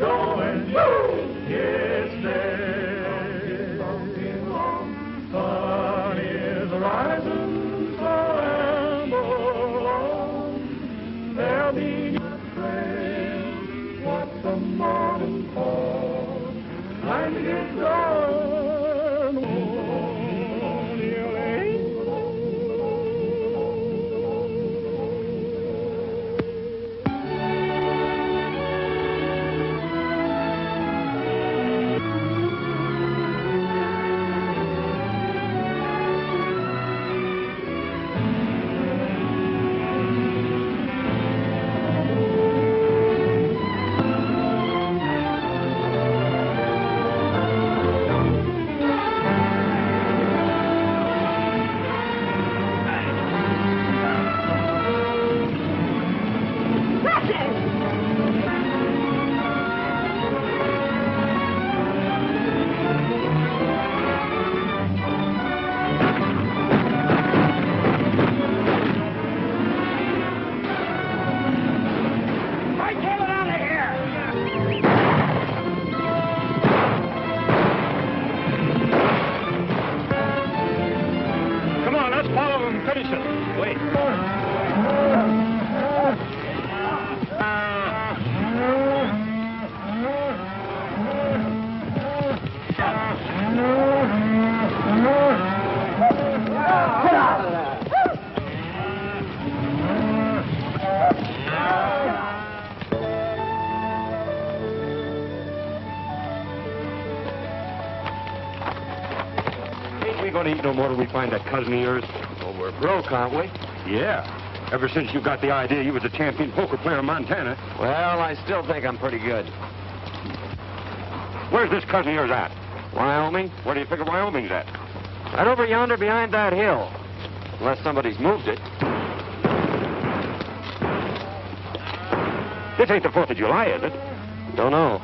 going, it's there. Sun is rising, so amble on. There'll be a train, what the morning calls. Time to get going, won't you, lady? No more till we find that cousin of yours. Well, we're broke, aren't we? Yeah. Ever since you got the idea you was a champion poker player in Montana. Well, I still think I'm pretty good. Where's this cousin of yours at? Wyoming? Where do you figure Wyoming's at? Right over yonder behind that hill. Unless somebody's moved it. This ain't the 4th of July, is it? Don't know.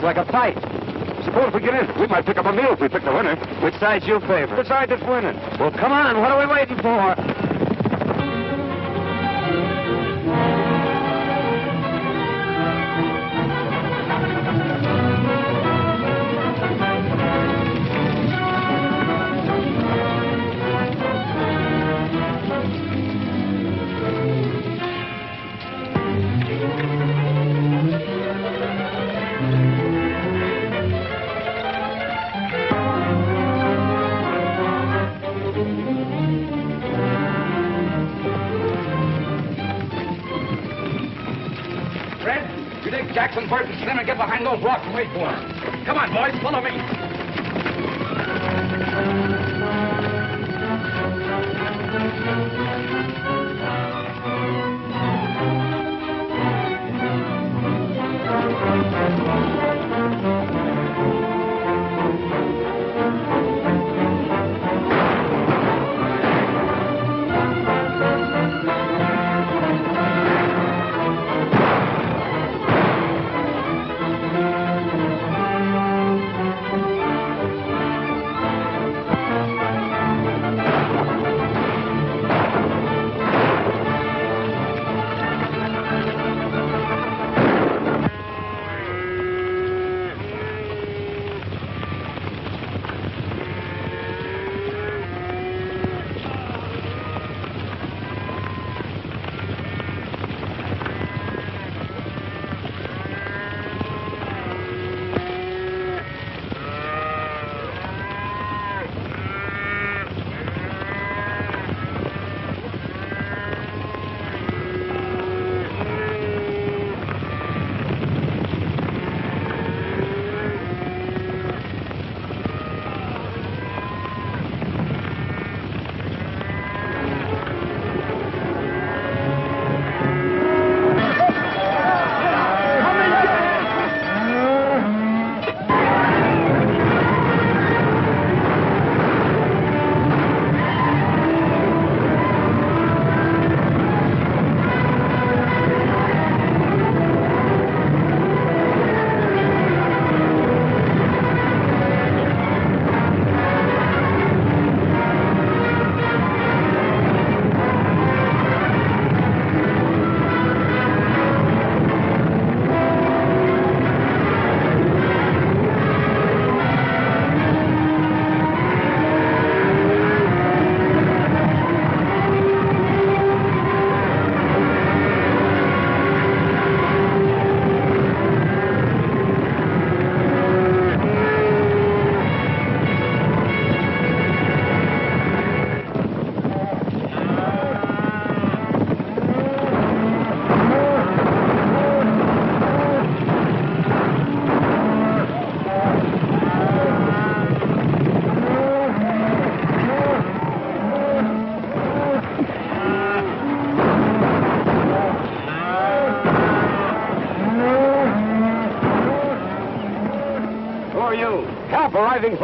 Like a fight. Suppose if we get in, we might pick up a meal if we pick the winner. Which side's your favorite? The side that's winning. Well, come on. What are we waiting for? Jackson, Barton, Slim, and get behind those rocks and wait for him. Come on, boys, follow me.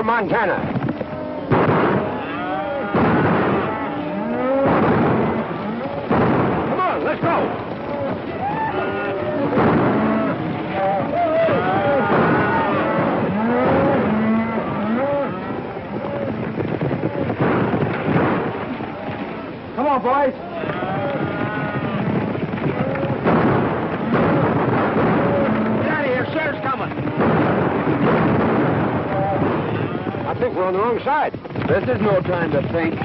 Montana. Come on, let's go. Come on, boys. Get out of here. Sheriff's coming. I think we're on the wrong side. This is no time to think.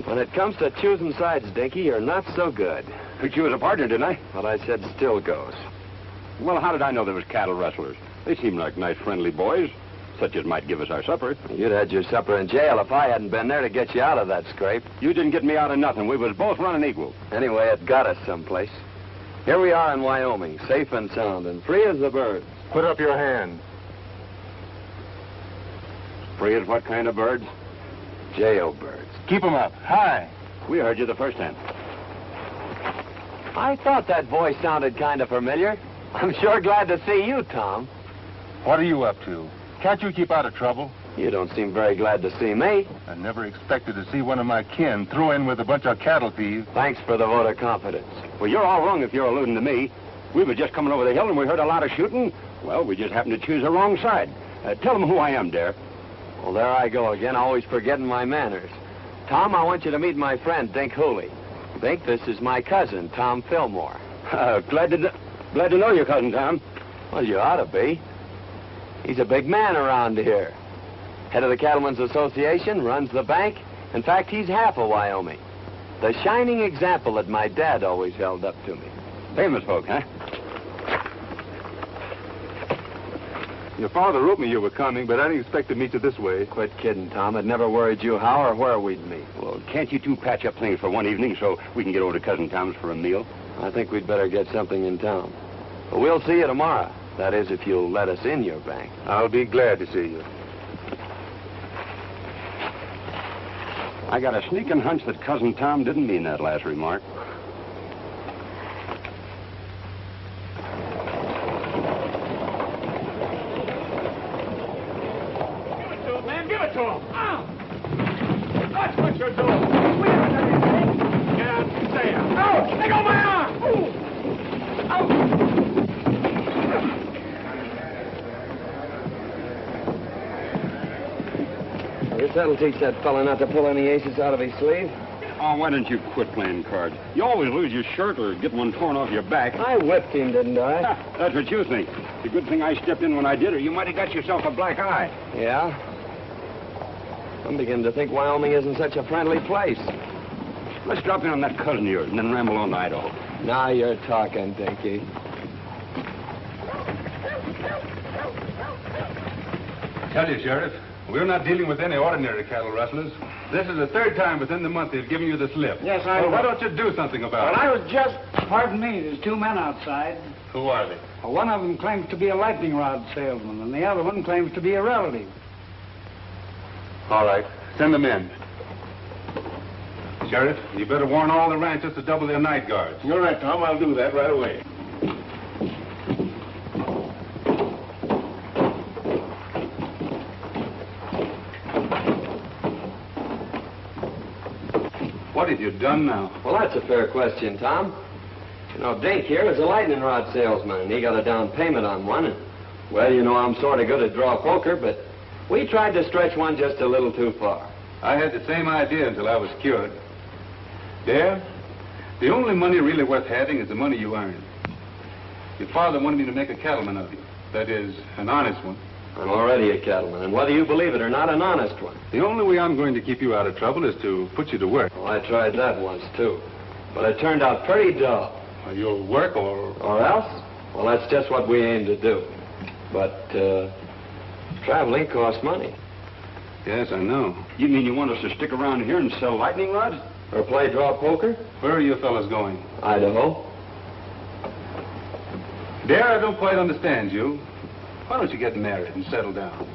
When it comes to choosing sides, Dinky, you're not so good. Picked you as a partner, didn't I? What I said still goes. Well, how did I know there was cattle rustlers? They seem like nice, friendly boys, such as might give us our supper. You'd had your supper in jail if I hadn't been there to get you out of that scrape. You didn't get me out of nothing. We was both running equal. Anyway, it got us someplace. Here we are in Wyoming, safe and sound and free as a bird. Put up your hand. Free as what kind of birds? Jailbirds. Keep 'em up. High. We heard you the first time. I thought that voice sounded kind of familiar. I'm sure glad to see you, Tom. What are you up to? Can't you keep out of trouble? You don't seem very glad to see me. I never expected to see one of my kin throw in with a bunch of cattle thieves. Thanks for the vote of confidence. Well, you're all wrong if you're alluding to me. We were just coming over the hill and we heard a lot of shooting. Well, we just happened to choose the wrong side. Tell them who I am, Dare. Well, there I go again, always forgetting my manners. Tom, I want you to meet my friend, Dink Hooley. Dink, this is my cousin, Tom Fillmore. Glad to know your cousin, Tom. Well, you ought to be. He's a big man around here. Head of the Cattlemen's Association, runs the bank. In fact, he's half of Wyoming. The shining example that my dad always held up to me. Famous folk, huh? Your father wrote me you were coming, but I didn't expect to meet you this way. Quit kidding, Tom. It never worried you how or where we'd meet. Well, can't you two patch up things for one evening so we can get over to Cousin Tom's for a meal? I think we'd better get something in town. But we'll see you tomorrow. That is, if you'll let us in your bank. I'll be glad to see you. I got a sneaking hunch that Cousin Tom didn't mean that last remark. Give it to him. Oh. That's what you're doing. We haven't done anything. Get out and stay out. Ouch! Let go my arm! Ooh. Ouch! I guess that'll teach that fella not to pull any aces out of his sleeve. Oh, why don't you quit playing cards? You always lose your shirt or get one torn off your back. I whipped him, didn't I? That's what you think. It's a good thing I stepped in when I did, or you might have got yourself a black eye. Yeah? I'm beginning to think Wyoming isn't such a friendly place. Let's drop in on that cousin of yours and then ramble on to Idaho. Now you're talking, Dinky. Tell you, Sheriff, we're not dealing with any ordinary cattle rustlers. This is the third time within the month they've given you the slip. Yes, I Well, why know. don't you do something about Well, it? I was just... Pardon me, there's two men outside. Who are they? Well, one of them claims to be a lightning rod salesman, and the other one claims to be a relative. All right, send them in. Sheriff, you better warn all the ranchers to double their night guards. You're right, Tom. I'll do that right away. What have you done now? Well, that's a fair question, Tom. You know, Dink here is a lightning rod salesman, and he got a down payment on one. And, well, you know, I'm sort of good at draw poker, but we tried to stretch one just a little too far. I had the same idea until I was cured. Dare, the only money really worth having is the money you earn. Your father wanted me to make a cattleman of you. That is, an honest one. I'm already a cattleman, and whether you believe it or not, an honest one. The only way I'm going to keep you out of trouble is to put you to work. Well, I tried that once, too. But it turned out pretty dull. Well, you'll work or... Or else? Well, that's just what we aim to do. But, traveling costs money. Yes, I know. You mean you want us to stick around here and sell lightning rods? Or play draw poker? Where are you fellas going? Idaho. Dare, I don't quite understand you. Why don't you get married and settle down?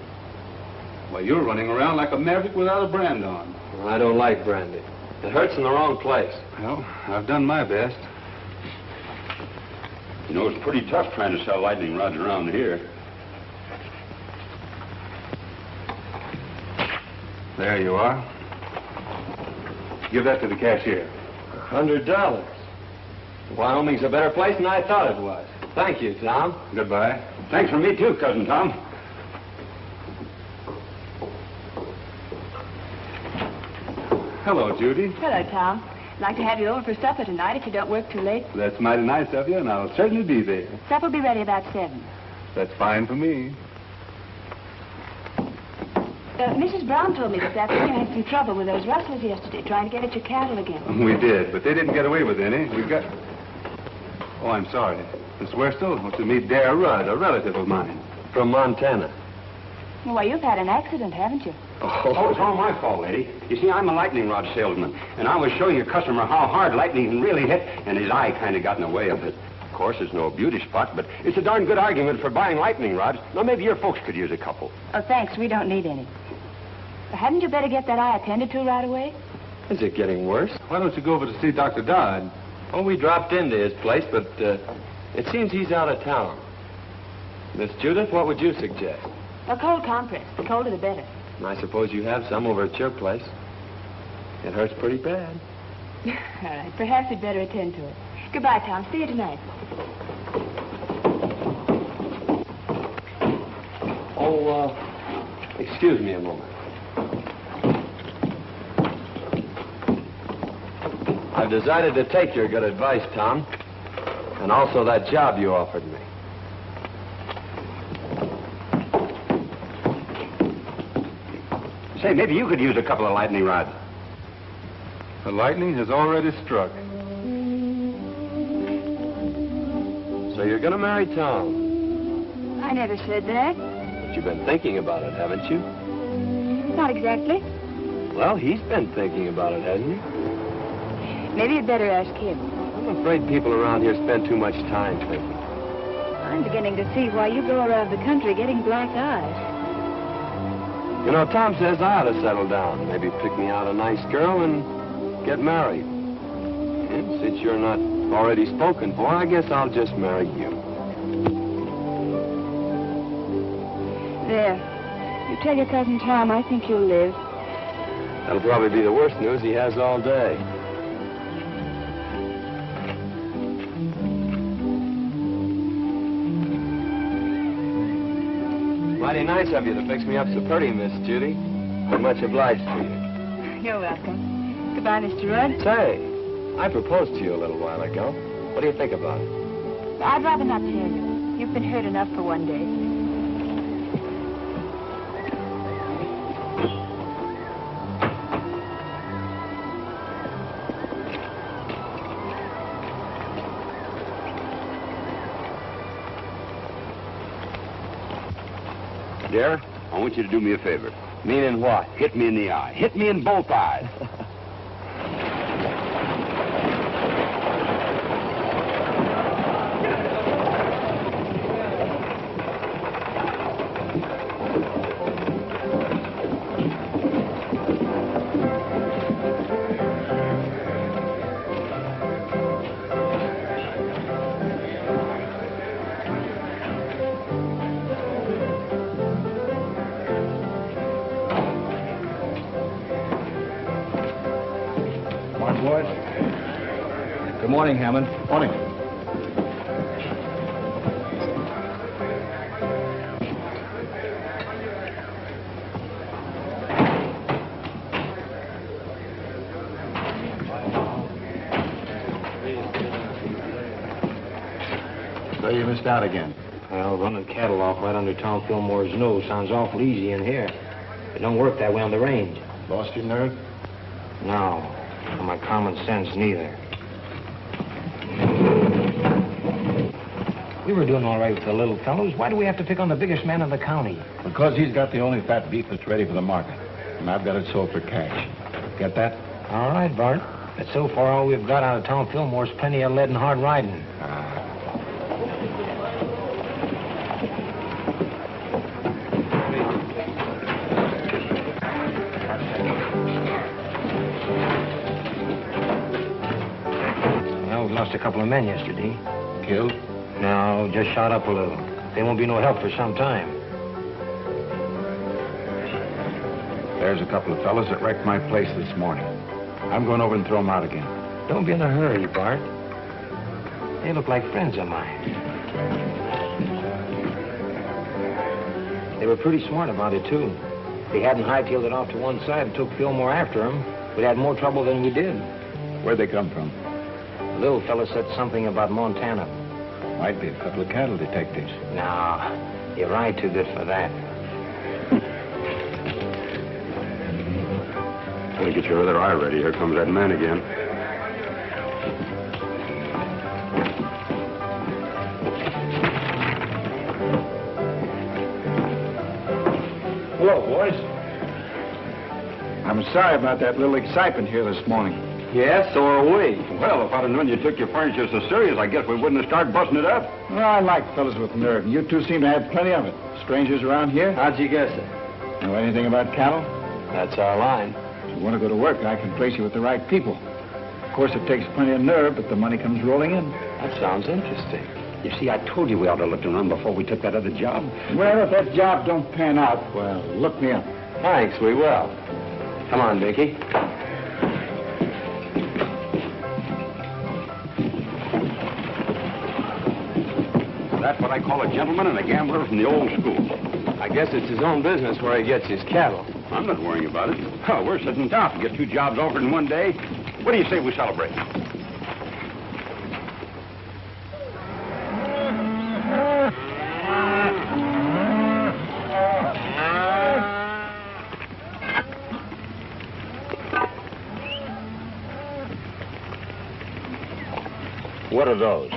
Why, you're running around like a maverick without a brand on. Well, I don't like brandy. It hurts in the wrong place. Well, I've done my best. You know, it's pretty tough trying to sell lightning rods around here. There you are. Give that to the cashier. $100. Wyoming's a better place than I thought it was. Thank you, Tom. Goodbye. Thanks for me, too, Cousin Tom. Hello, Judy. Hello, Tom. I'd like to have you over for supper tonight if you don't work too late. That's mighty nice of you, and I'll certainly be there. Supper will be ready about 7. That's fine for me. Mrs. Brown told me this afternoon you had some trouble with those rustlers yesterday, trying to get at your cattle again. We did, but they didn't get away with any. We got... Oh, I'm sorry. Miss Worstel wants to meet Dare Rudd, a relative of mine. From Montana. Well, you've had an accident, haven't you? Oh, it's all my fault, lady. You see, I'm a lightning rod salesman, and I was showing a customer how hard lightning can really hit, and his eye kind of got in the way of it. Of course, it's no beauty spot, but it's a darn good argument for buying lightning rods. Now, maybe your folks could use a couple. Oh, thanks. We don't need any. Hadn't you better get that eye attended to right away? Is it getting worse? Why don't you go over to see Dr. Dodd? Oh, we dropped into his place, but it seems he's out of town. Miss Judith, what would you suggest? A cold compress. The colder the better. I suppose you have some over at your place. It hurts pretty bad. All right. Perhaps we'd better attend to it. Goodbye, Tom. See you tonight. Oh, excuse me a moment. I've decided to take your good advice, Tom. And also that job you offered me. Say, maybe you could use a couple of lightning rods. The lightning has already struck. So you're going to marry Tom? I never said that. But you've been thinking about it, haven't you? Not exactly. Well, he's been thinking about it, hasn't he? Maybe you'd better ask him. I'm afraid people around here spend too much time thinking. I'm beginning to see why you go around the country getting black eyes. You know, Tom says I ought to settle down. Maybe pick me out a nice girl and get married. And since you're not already spoken for, I guess I'll just marry you. There. You tell your cousin Tom I think you'll live. That'll probably be the worst news he has all day. Mighty nice of you to fix me up so pretty, Miss Judy. I'm much obliged to you. You're welcome. Goodbye, Mr. Rudd. Say, I proposed to you a little while ago. What do you think about it? I'd rather not tell you. You've been hurt enough for one day. Dare, I want you to do me a favor. Meaning what? Hit me in the eye. Hit me in both eyes. Good morning, Hammond. Morning. So you missed out again. Well, running cattle off right under Tom Fillmore's nose sounds awful easy in here. It don't work that way on the range. Lost your nerve? No, or my common sense neither. We were doing all right with the little fellows. Why do we have to pick on the biggest man in the county? Because he's got the only fat beef that's ready for the market. And I've got it sold for cash. Get that? All right, Bart. But so far, all we've got out of town Fillmore's plenty of lead and hard riding. Well, we lost a couple of men yesterday. Killed? No, just shot up a little. They won't be no help for some time. There's a couple of fellas that wrecked my place this morning. I'm going over and throw them out again. Don't be in a hurry, Bart. They look like friends of mine. They were pretty smart about it, too. If they hadn't hightailed it off to one side and took Fillmore after them, we'd had more trouble than we did. Where'd they come from? The little fella said something about Montana. Might be a couple of cattle detectives. No, you're right too good for that. Well, get your other eye ready. Here comes that man again. Hello, boys. I'm sorry about that little excitement here this morning. Yes, so are we. Well, if I'd have known you took your furniture so serious, I guess we wouldn't have started busting it up. Well, I like fellas with nerve, and you two seem to have plenty of it. Strangers around here? How'd you guess it? Know anything about cattle? That's our line. If you want to go to work, I can place you with the right people. Of course, it takes plenty of nerve, but the money comes rolling in. That sounds interesting. You see, I told you we ought to look around before we took that other job. Well, if that job don't pan out, well, look me up. Thanks, we will. Come on, Mickey. That's what I call a gentleman and a gambler from the old school. I guess it's his own business where he gets his cattle. I'm not worrying about it. Oh, we're sitting tough to get 2 jobs offered in one day. What do you say we celebrate? What are those?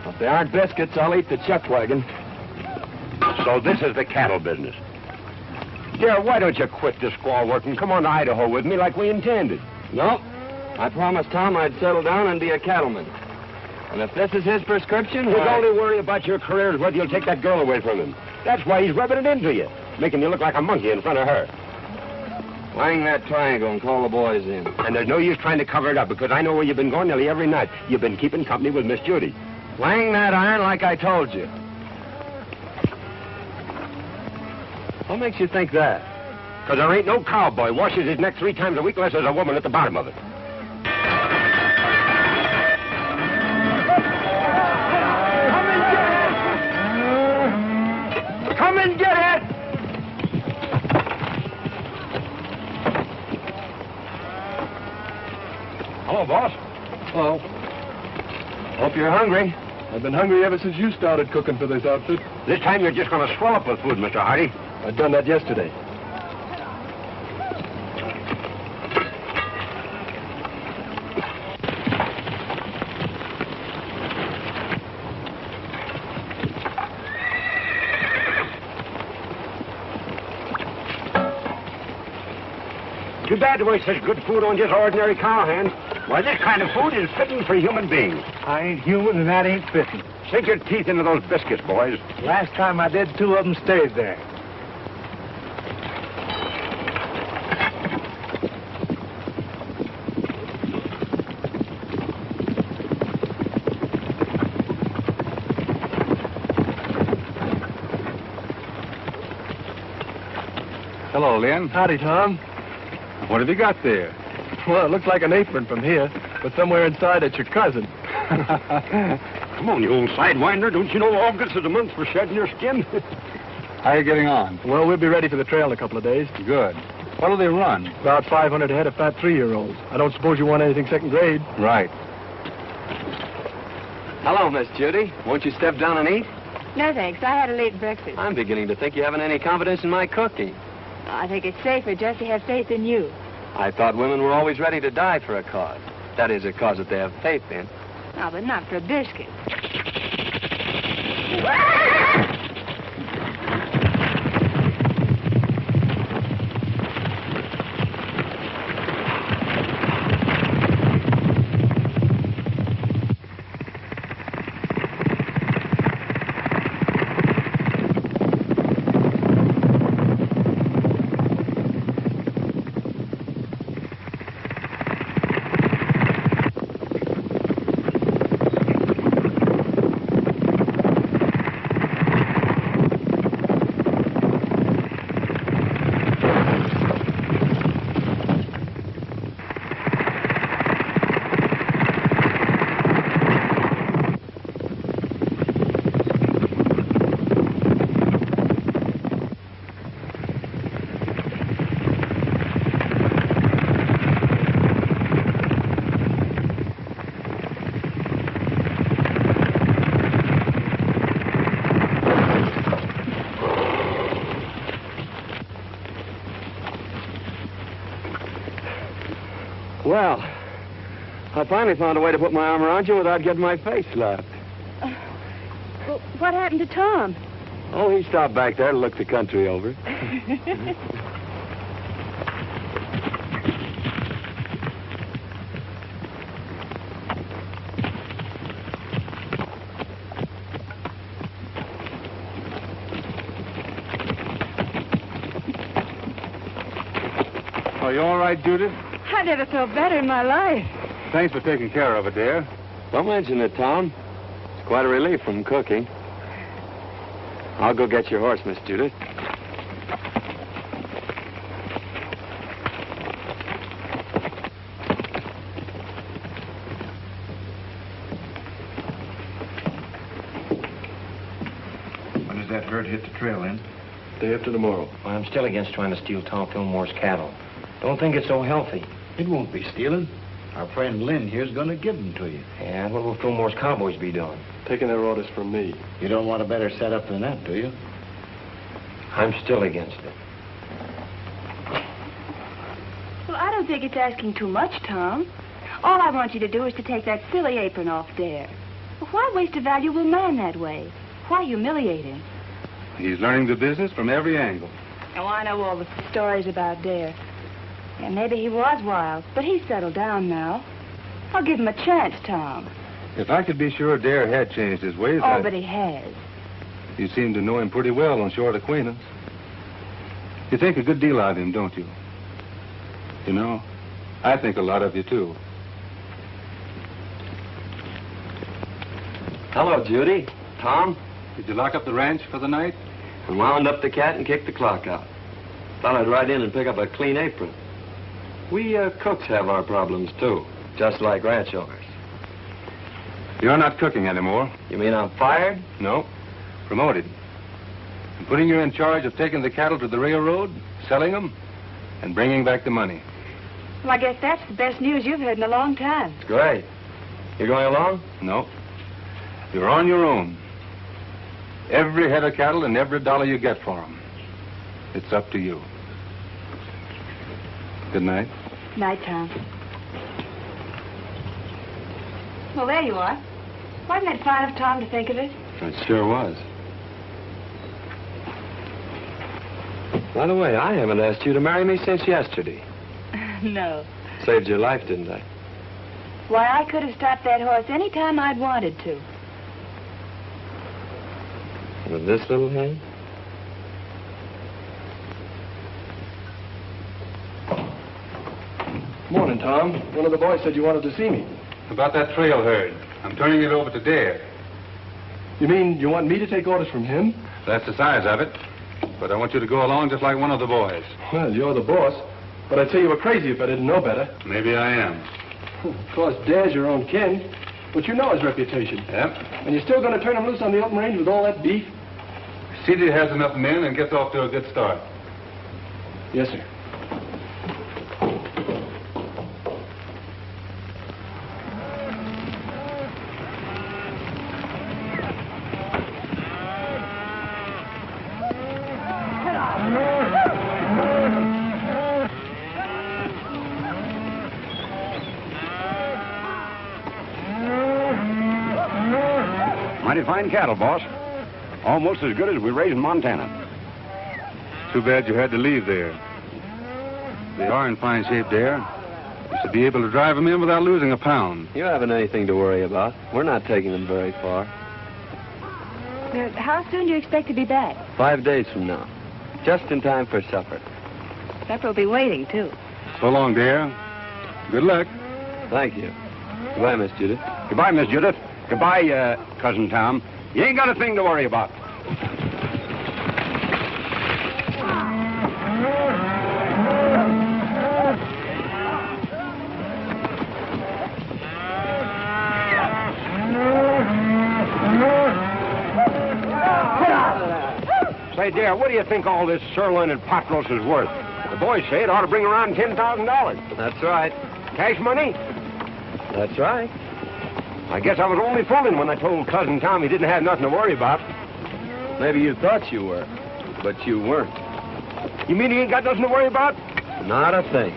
If they aren't biscuits, I'll eat the chuck wagon. So this is the cattle business. Dear, why don't you quit this squaw work and come on to Idaho with me like we intended? Nope. I promised Tom I'd settle down and be a cattleman. And if this is his prescription, His only worry about your career is whether you'll take that girl away from him. That's why he's rubbing it into you, making you look like a monkey in front of her. Wang that triangle and call the boys in. And there's no use trying to cover it up, because I know where you've been going nearly every night. You've been keeping company with Miss Judy. Wang that iron like I told you. What makes you think that? Because there ain't no cowboy washes his neck 3 times a week unless there's a woman at the bottom of it. Come and get it! Hello, boss. Hello. Hope you're hungry. I've been hungry ever since you started cooking for this outfit. This time you're just going to swell up with food, Mr. Hardy. I've done that yesterday. Too bad to waste such good food on just ordinary cowhands. Why, this kind of food is fitting for human beings. I ain't human, and that ain't fitting. Sink your teeth into those biscuits, boys. Last time I did, 2 of them stayed there. Hello, Lynn. Howdy, Tom. What have you got there? Well, it looks like an apron from here, but somewhere inside it's your cousin. Come on, you old sidewinder. Don't you know August is a month for shedding your skin? How are you getting on? Well, we'll be ready for the trail in a couple of days. Good. What'll they run? About 500 ahead of fat 3-year-olds. I don't suppose you want anything second grade. Right. Hello, Miss Judy. Won't you step down and eat? No, thanks. I had a late breakfast. I'm beginning to think you haven't any confidence in my cooking. I think it's safer just to have faith in you. I thought women were always ready to die for a cause. That is, a cause that they have faith in. No, but not for a biscuit. Well, I finally found a way to put my arm around you without getting my face slapped. Well, what happened to Tom? Oh, he stopped back there to look the country over. Are you all right, Judith? I never felt better in my life. Thanks for taking care of it, dear. Don't mention it, Tom. It's quite a relief from cooking. I'll go get your horse, Miss Judith. When does that herd hit the trail, Lynn? Day after tomorrow. Well, I'm still against trying to steal Tom Fillmore's cattle. Don't think it's so healthy. It won't be stealing. Our friend Lynn here's going to give them to you. Yeah, what will Fillmore's cowboys be doing? Taking their orders from me. You don't want a better setup than that, do you? I'm still against it. Well, I don't think it's asking too much, Tom. All I want you to do is to take that silly apron off Dare. Well, why waste a valuable man that way? Why humiliate him? He's learning the business from every angle. Oh, I know all the stories about Dare. Yeah, maybe he was wild, but he's settled down now. I'll give him a chance, Tom. If I could be sure Dare had changed his ways, Oh, but he has. You seem to know him pretty well on short acquaintance. You think a good deal of him, don't you? You know, I think a lot of you, too. Hello, Judy. Tom? Did you lock up the ranch for the night? I wound up the cat and kicked the clock out. Thought I'd ride in and pick up a clean apron. We cooks have our problems, too, just like ranch owners. You're not cooking anymore. You mean I'm fired? No. Promoted. I'm putting you in charge of taking the cattle to the railroad, selling them, and bringing back the money. Well, I guess that's the best news you've heard in a long time. It's great. You going along? No. You're on your own. Every head of cattle and every dollar you get for them. It's up to you. Good night. Night, Tom. Well, there you are. Wasn't it fine of Tom to think of it? It sure was. By the way, I haven't asked you to marry me since yesterday. No. Saved your life, didn't I? Why, I could have stopped that horse any time I'd wanted to. With this little hand? Morning, Tom. One of the boys said you wanted to see me. About that trail herd. I'm turning it over to Dare. You mean you want me to take orders from him? That's the size of it. But I want you to go along just like one of the boys. Well, you're the boss. But I'd say you were crazy if I didn't know better. Maybe I am. Of course, Dare's your own kin. But you know his reputation. Yep. And you're still going to turn him loose on the open range with all that beef? CD has enough men and gets off to a good start. Yes, sir. Mighty fine cattle, boss. Almost as good as we raise in Montana. Too bad you had to leave there. They are in fine shape there. You should be able to drive them in without losing a pound. You haven't anything to worry about. We're not taking them very far. How soon do you expect to be back? 5 days from now. Just in time for supper. Supper will be waiting, too. So long, dear. Good luck. Thank you. Goodbye, Miss Judith. Goodbye, Miss Judith. Goodbye, Cousin Tom. You ain't got a thing to worry about. Say, dear, what do you think all this sirloin and pot roast is worth? The boys say it ought to bring around $10,000. That's right. Cash money? That's right. I guess I was only fooling when I told Cousin Tom he didn't have nothing to worry about. Maybe you thought you were, but you weren't. You mean he ain't got nothing to worry about? Not a thing.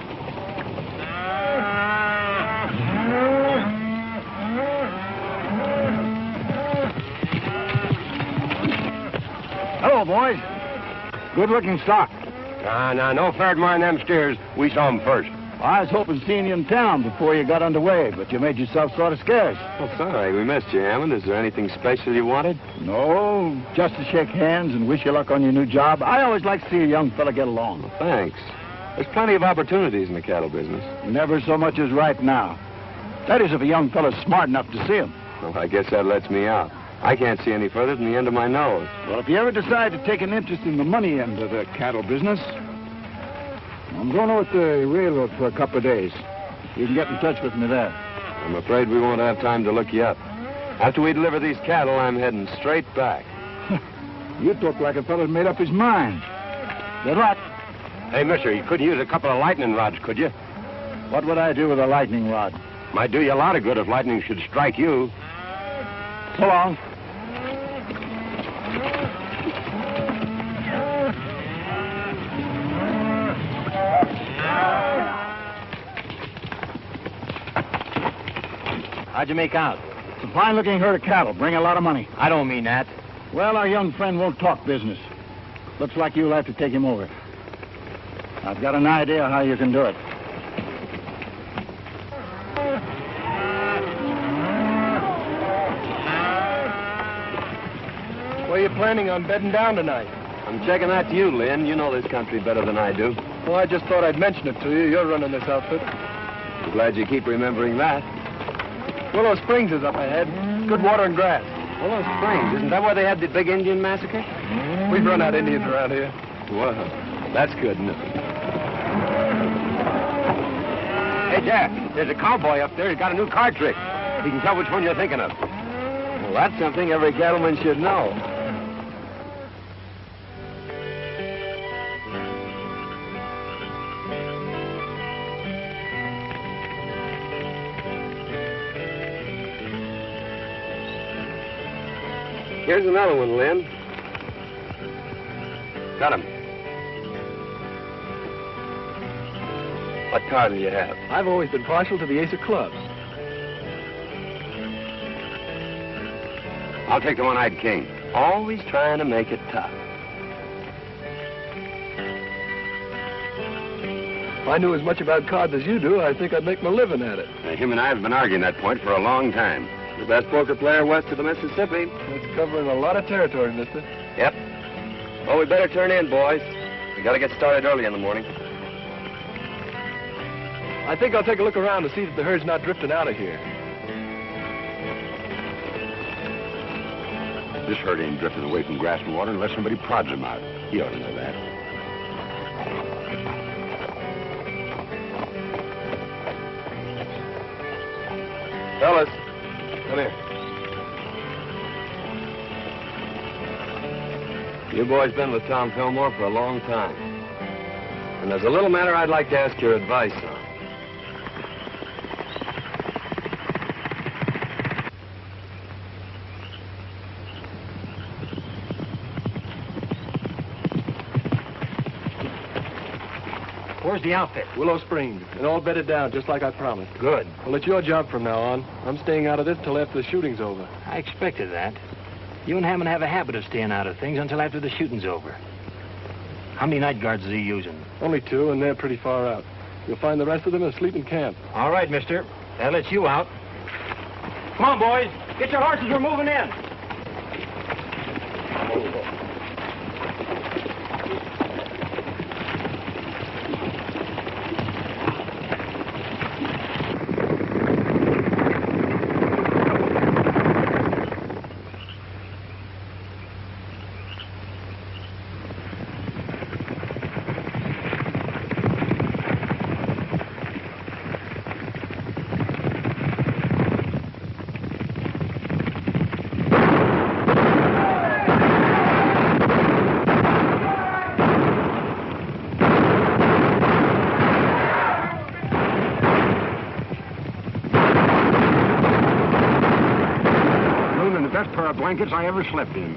Hello, boys. Good-looking stock. No fair to mind them steers. We saw them first. I was hoping seeing you in town before you got underway, but you made yourself sort of scarce. Oh, sorry. We missed you, Hammond. Is there anything special you wanted? No, just to shake hands and wish you luck on your new job. I always like to see a young fella get along. Well, thanks. There's plenty of opportunities in the cattle business. Never so much as right now. That is, if a young fella's smart enough to see him. Well, I guess that lets me out. I can't see any further than the end of my nose. Well, if you ever decide to take an interest in the money end of the cattle business, I'm going over to the railroad for a couple of days. You can get in touch with me there. I'm afraid we won't have time to look you up. After we deliver these cattle, I'm heading straight back. You talk like a fella's made up his mind. Good luck. Hey, mister, you could use a couple of lightning rods, could you? What would I do with a lightning rod? Might do you a lot of good if lightning should strike you. So long. How'd you make out? It's a fine-looking herd of cattle. Bring a lot of money. I don't mean that. Well, our young friend won't talk business. Looks like you'll have to take him over. I've got an idea how you can do it. Where are you planning on bedding down tonight? I'm checking that to you, Lynn. You know this country better than I do. Well, I just thought I'd mention it to you. You're running this outfit. I'm glad you keep remembering that. Willow Springs is up ahead. Good water and grass. Willow Springs, isn't that where they had the big Indian massacre? We've run out Indians around here. Well, that's good enough. Hey, Jack, there's a cowboy up there. He's got a new card trick. He can tell which one you're thinking of. Well, that's something every cattleman should know. Here's another one, Lynn. Got him. What card do you have? I've always been partial to the ace of clubs. I'll take the one-eyed king. Always trying to make it tough. If I knew as much about cards as you do, I think I'd make my living at it. Him and I have been arguing that point for a long time. The best poker player west of the Mississippi. That's covering a lot of territory, mister. Yep. Well, we better turn in, boys. We gotta get started early in the morning. I think I'll take a look around to see that the herd's not drifting out of here. This herd ain't drifted away from grass and water unless somebody prods him out. He ought to know that. Fellas, come here. You boys been with Tom Fillmore for a long time. And there's a little matter I'd like to ask your advice on. Where's the outfit? Willow Springs, and all bedded down just like I promised. Good. Well, it's your job from now on. I'm staying out of this till after the shooting's over. I expected that. You and Hammond have a habit of staying out of things until after the shooting's over. How many night guards is he using? Only 2, and they're pretty far out. You'll find the rest of them asleep in camp. All right, mister. That lets you out. Come on, boys. Get your horses. We're moving in. Best pair of blankets I ever slept in.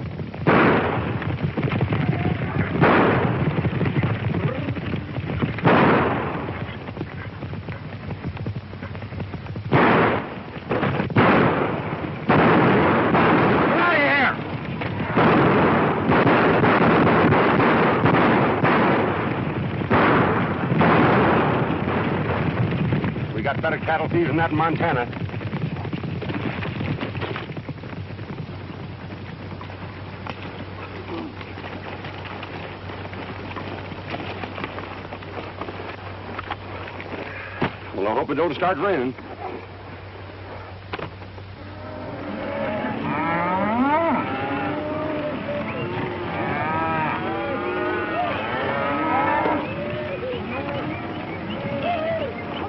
We got better cattle thieves than that in Montana. Well, I hope it don't start raining.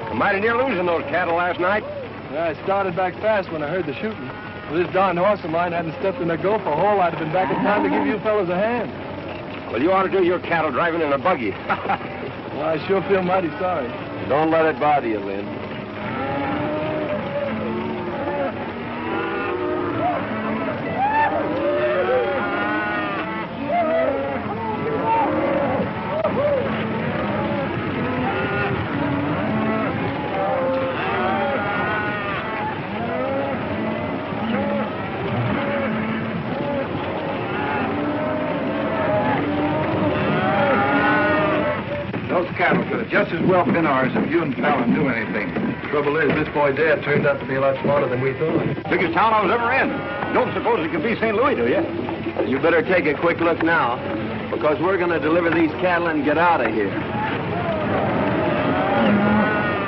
I'm mighty near losing those cattle last night. Yeah, I started back fast when I heard the shooting. If this darn horse of mine hadn't stepped in a gopher hole, I'd have been back in time to give you fellas a hand. Well, you ought to do your cattle driving in a buggy. Well, I sure feel mighty sorry. Don't let it bother you, Lynn. Cattle could have just as well been ours if you and Fallon knew anything. Trouble is, this boy Dad turned out to be a lot smarter than we thought. Biggest town I was ever in. Don't suppose it could be St. Louis, do you? You better take a quick look now, because we're going to deliver these cattle and get out of here.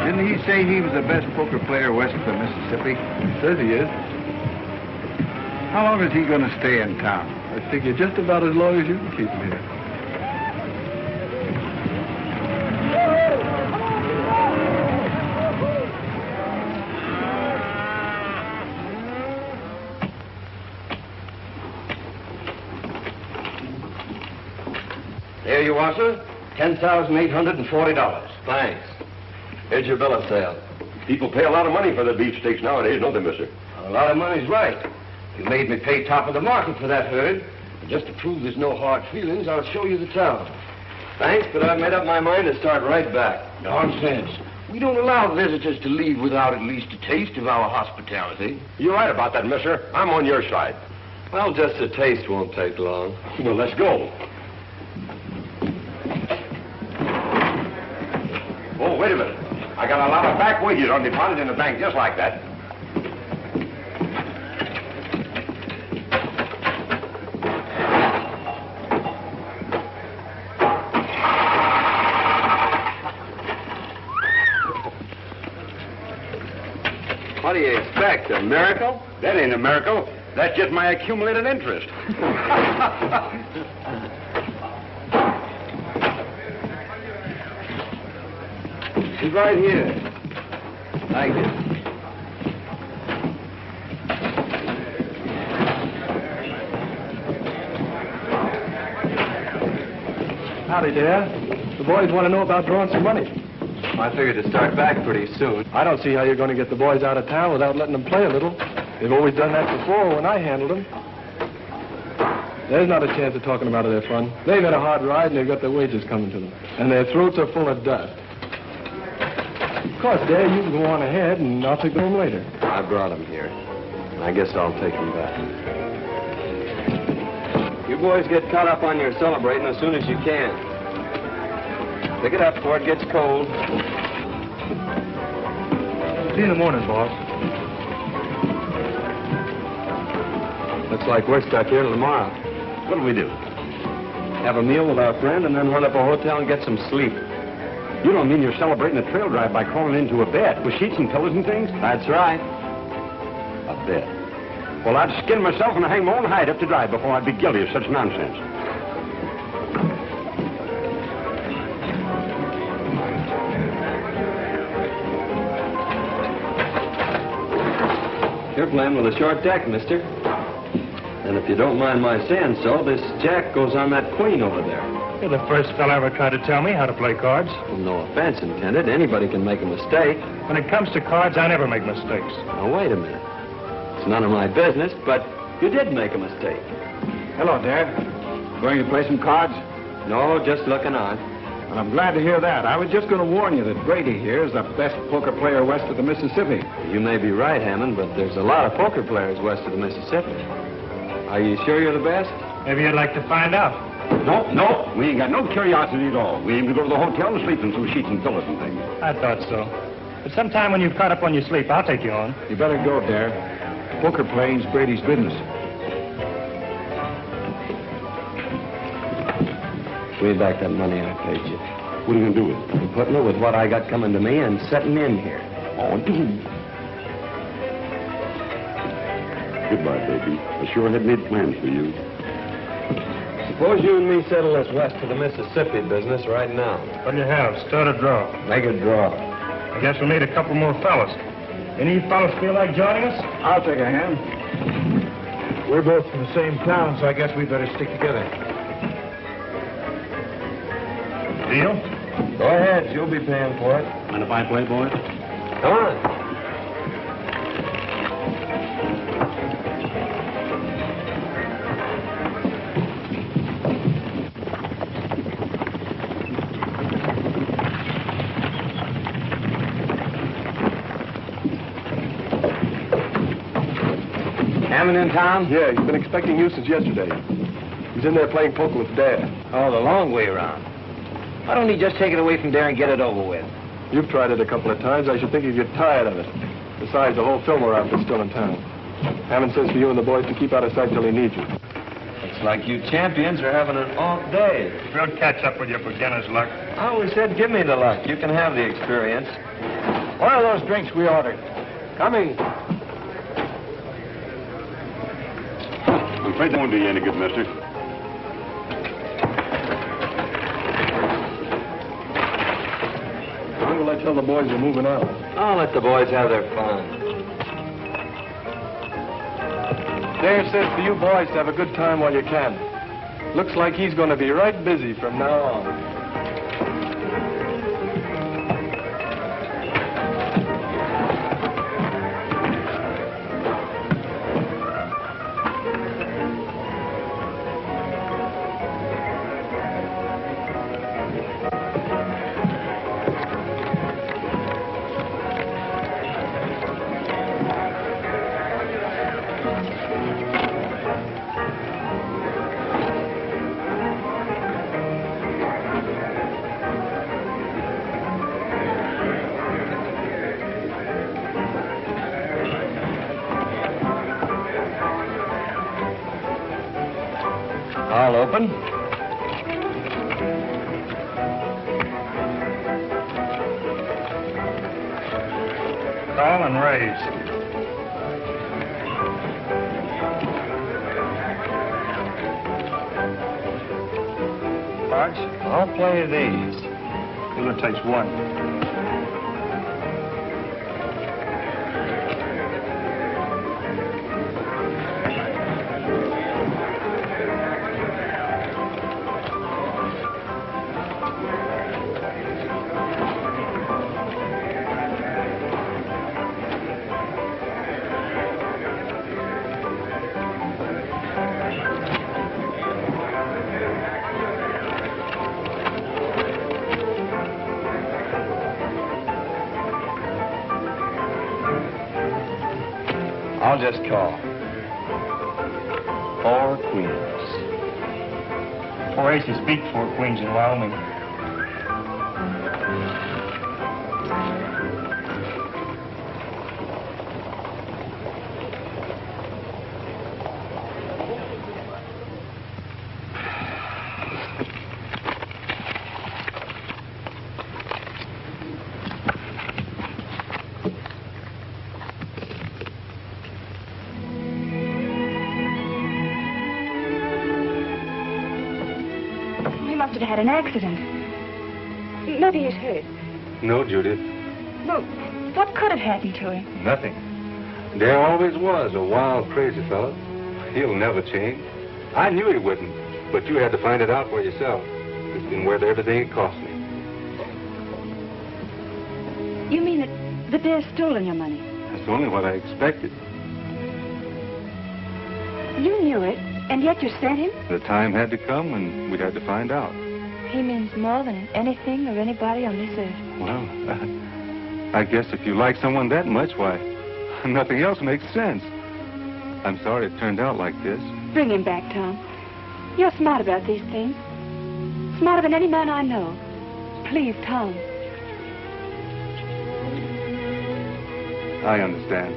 Didn't he say he was the best poker player west of the Mississippi? He says he is. How long is he going to stay in town? I figure just about as long as you can keep him here. There you are, sir. $10,840. Thanks. Here's your bill of sale. People pay a lot of money for the beefsteaks nowadays, don't they, mister? A lot of money's right. You made me pay top of the market for that herd. And just to prove there's no hard feelings, I'll show you the town. Thanks, but I've made up my mind to start right back. Nonsense. We don't allow visitors to leave without at least a taste of our hospitality. You're right about that, mister. I'm on your side. Well, just a taste won't take long. Well, let's go. Oh, wait a minute. I got a lot of back wages on deposit in the bank just like that. What do you expect, a miracle? That ain't a miracle. That's just my accumulated interest. She's right here. Thank you. Howdy, Dad. The boys want to know about drawing some money. I figured to start back pretty soon. I don't see how you're going to get the boys out of town without letting them play a little. They've always done that before when I handled them. There's not a chance of talking them out of their fun. They've had a hard ride and they've got their wages coming to them. And their throats are full of dust. Of course, Dad, you can go on ahead and I'll take them home later. I brought them here. I guess I'll take them back. You boys get caught up on your celebrating as soon as you can. Pick it up before it gets cold. See you in the morning, boss. Looks like we're stuck here till tomorrow. What'll we do? Have a meal with our friend and then run up a hotel and get some sleep. You don't mean you're celebrating a trail drive by crawling into a bed with sheets and pillows and things? That's right. A bed. Well, I'd skin myself and hang my own hide up to dry before I'd be guilty of such nonsense. You're playing with a short deck, mister. And if you don't mind my saying so, this jack goes on that queen over there. You're the first fella ever tried to tell me how to play cards. Well, no offense intended. Anybody can make a mistake. When it comes to cards, I never make mistakes. Now, wait a minute. It's none of my business, but you did make a mistake. Hello, Dad. Going to play some cards? No, just looking on. Well, I'm glad to hear that. I was just going to warn you that Brady here is the best poker player west of the Mississippi. You may be right, Hammond, but there's a lot of poker players west of the Mississippi. Are you sure you're the best? Maybe you'd like to find out. No, we ain't got no curiosity at all. We aim to go to the hotel and sleep in some sheets and pillows and things. I thought so. But sometime when you've caught up on your sleep, I'll take you on. You better go, Dare. Poker playing's Brady's business. Give me back that money I paid you. What are you going to do with it? I'm putting it with what I got coming to me and setting in here. Oh, dude. Goodbye, baby. I sure had made plans for you. Suppose you and me settle this west of the Mississippi business right now. What'll you have? Start a draw. Make a draw. I guess we'll need a couple more fellas. Any fellas feel like joining us? I'll take a hand. We're both from the same town, so I guess we better stick together. Deal? Go ahead. You'll be paying for it. Mind if I play, boy? Come on. Hammond in town? Yeah, he's been expecting you since yesterday. He's in there playing poker with Dad. Oh, the long way around. Why don't he just take it away from there and get it over with? You've tried it a couple of times. I should think you'd get tired of it. Besides, the whole Fillmore outfit's still in town. Hammond says for you and the boys to keep out of sight till he needs you. Looks like you champions are having an off day. We'll catch up with your beginner's luck. I always said give me the luck. You can have the experience. What are those drinks we ordered? Coming. I'm afraid that won't do you any good, mister. When will I tell the boys you're moving out? I'll let the boys have their fun. Dare says for you boys to have a good time while you can. Looks like he's going to be right busy from now on. I'll open. Call and raise. Cards? I'll play these. It takes one. I'll just call. 4 queens. 4 aces beat 4 queens in Wyoming. Had an accident. Maybe he's hurt. No, Judith. Well, what could have happened to him? Nothing. Dare always was a wild, crazy fellow. He'll never change. I knew he wouldn't, but you had to find it out for yourself. It's been worth everything it cost me. You mean that the Dare's stolen your money? That's only what I expected. You knew it, and yet you sent him? The time had to come, and we had to find out. He means more than anything or anybody on this earth. Well, I guess if you like someone that much, why, nothing else makes sense. I'm sorry it turned out like this. Bring him back, Tom. You're smart about these things. Smarter than any man I know. Please, Tom. I understand.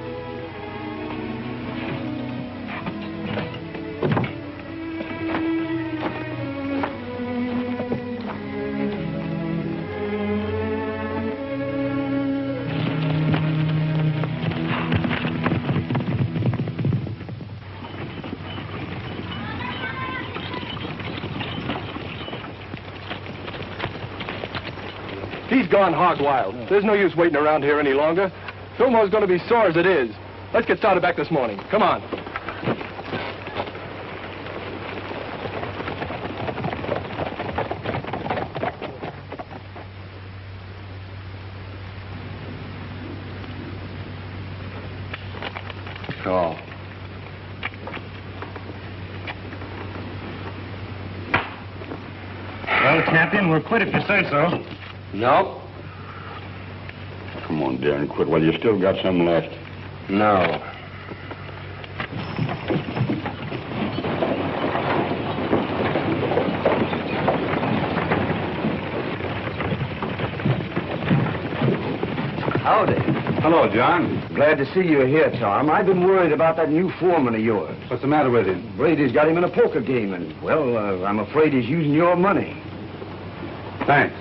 He's gone hog wild. There's no use waiting around here any longer. Fillmore's going to be sore as it is. Let's get started back this morning. Come on. Oh. Well, Captain, we're quit if you say so. No. Come on, Darren, quit while you still got some left. No. Howdy. Hello, John. Glad to see you here, Tom. I've been worried about that new foreman of yours. What's the matter with him? Brady's got him in a poker game, and, well, I'm afraid he's using your money. Thanks.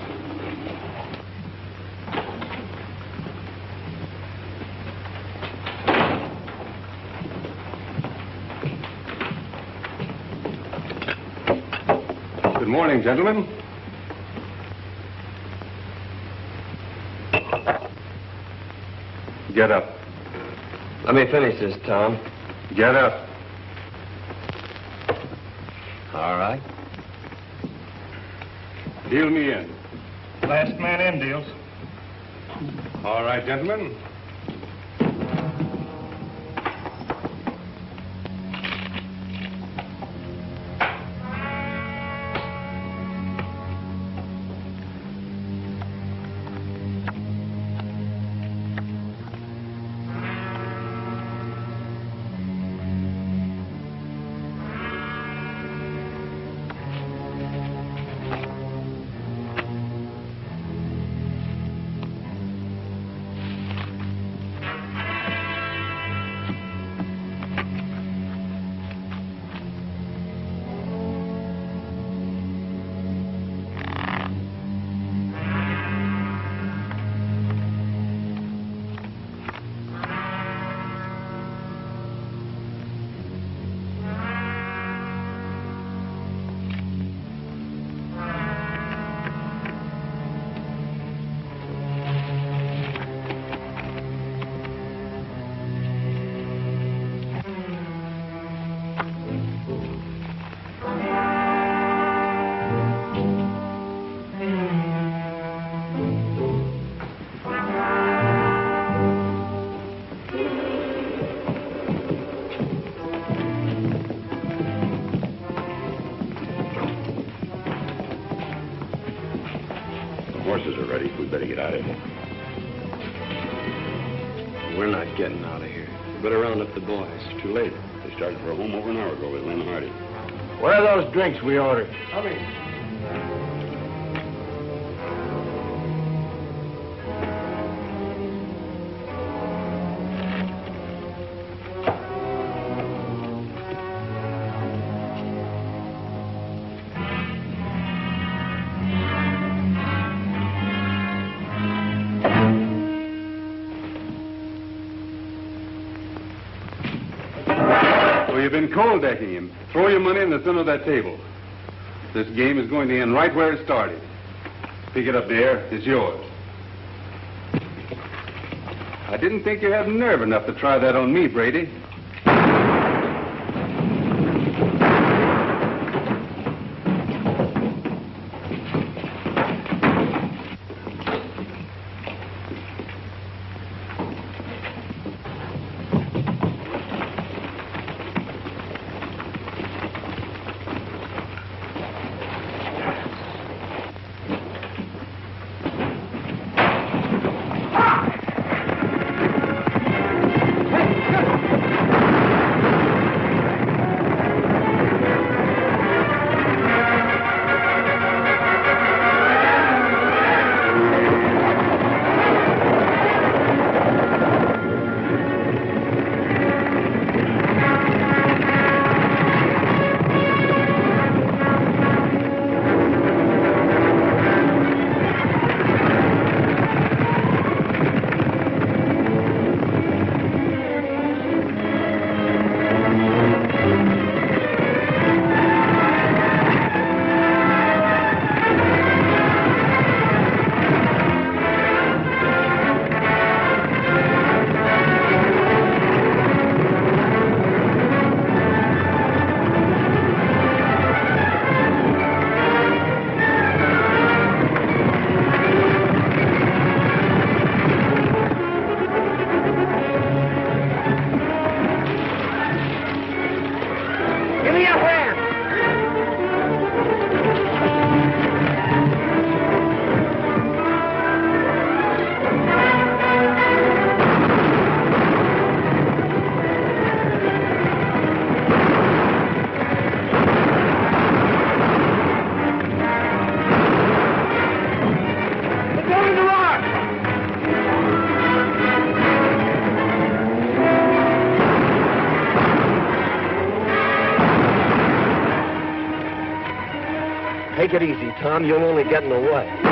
Good morning, gentlemen. Get up. Let me finish this, Tom. Get up. All right. Deal me in. Last man in deals. All right, gentlemen. Horses are ready. We better get out of here. We're not getting out of here. We better round up the boys. It's too late. They started for home over an hour ago with Lynn Hardy. Where are those drinks we ordered? Coming. So you've been cold decking him. Throw your money in the center of that table. This game is going to end right where it started. Pick it up there. It's yours. I didn't think you had nerve enough to try that on me, Brady. Take it easy, Tom. You're only getting away. You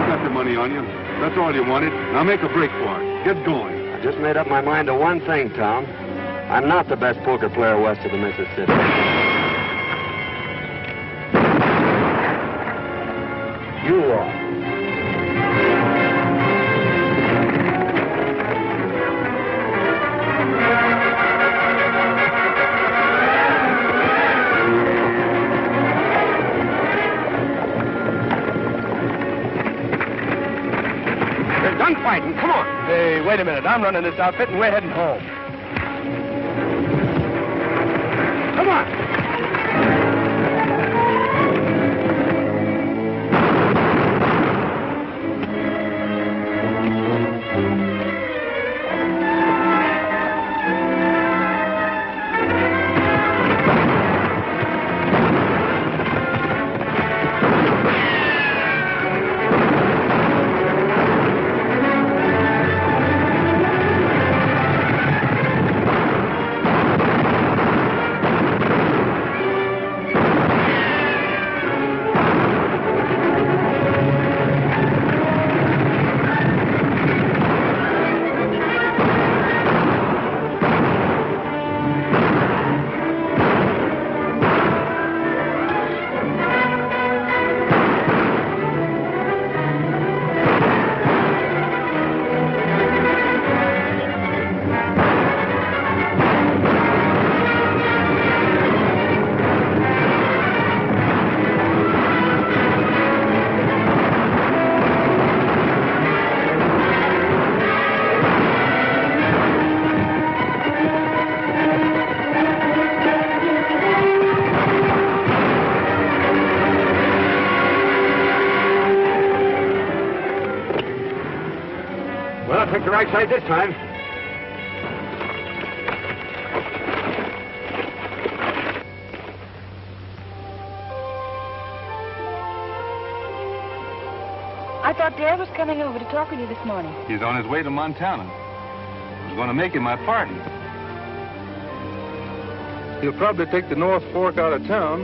got the money on you. That's all you wanted. Now make a break for it. Get going. I just made up my mind to one thing, Tom. I'm not the best poker player west of the Mississippi. You are. Fighting. Come on. Hey, wait a minute. I'm running this outfit and we're heading home. Come on. Well, I picked the right side this time. I thought Dad was coming over to talk with you this morning. He's on his way to Montana. I was going to make him my partner. He'll probably take the North Fork out of town.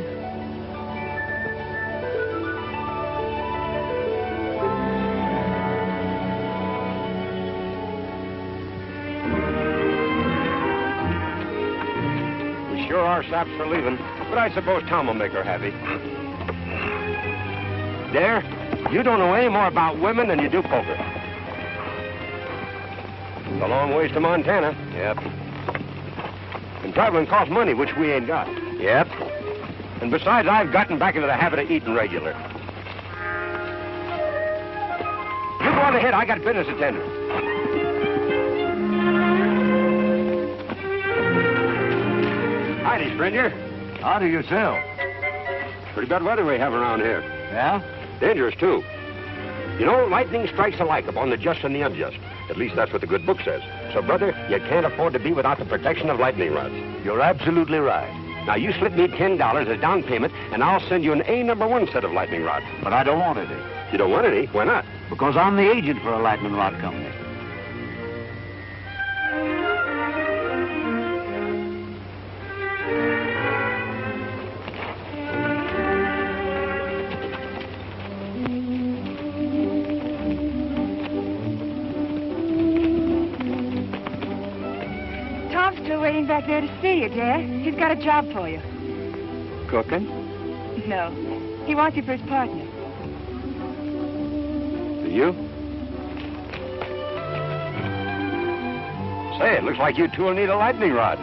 We sure are saps for leaving, but I suppose Tom will make her happy. There, you don't know any more about women than you do poker. It's a long ways to Montana. Yep. And traveling costs money, which we ain't got. Yep. And besides, I've gotten back into the habit of eating regular. You go on ahead. I got business to tend to. Howdy, stranger. How do yourself? Pretty bad weather we have around here. Yeah? Dangerous, too. You know, lightning strikes alike upon the just and the unjust. At least that's what the good book says. So, brother, you can't afford to be without the protection of lightning rods. You're absolutely right. Now, you slip me $10 as down payment, and I'll send you an A1 set of lightning rods. But I don't want any. You don't want any? Why not? Because I'm the agent for a lightning rod company. Waiting back there to see you, Dad. He's got a job for you. Cooking? No. He wants you for his partner. Do you? Say, it looks like you two will need a lightning rod.